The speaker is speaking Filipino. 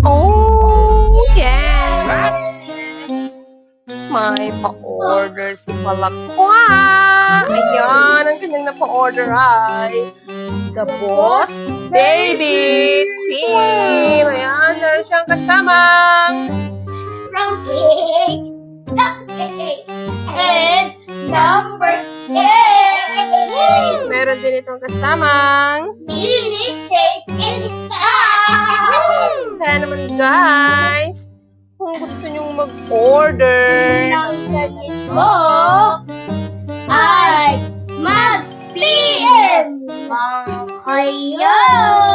Oh, yeah! May pa-order si Palakwa! Ayan, ang kanyang napa-order ay The Boss Baby Team! Ayan, meron siyang kasamang Cupcake, cupcake, and number 8. meron din itong kasamang Mini cake, mini cake. kaya naman guys, kung gusto nyong mag-order Ng ganito ay mag-PM kayo!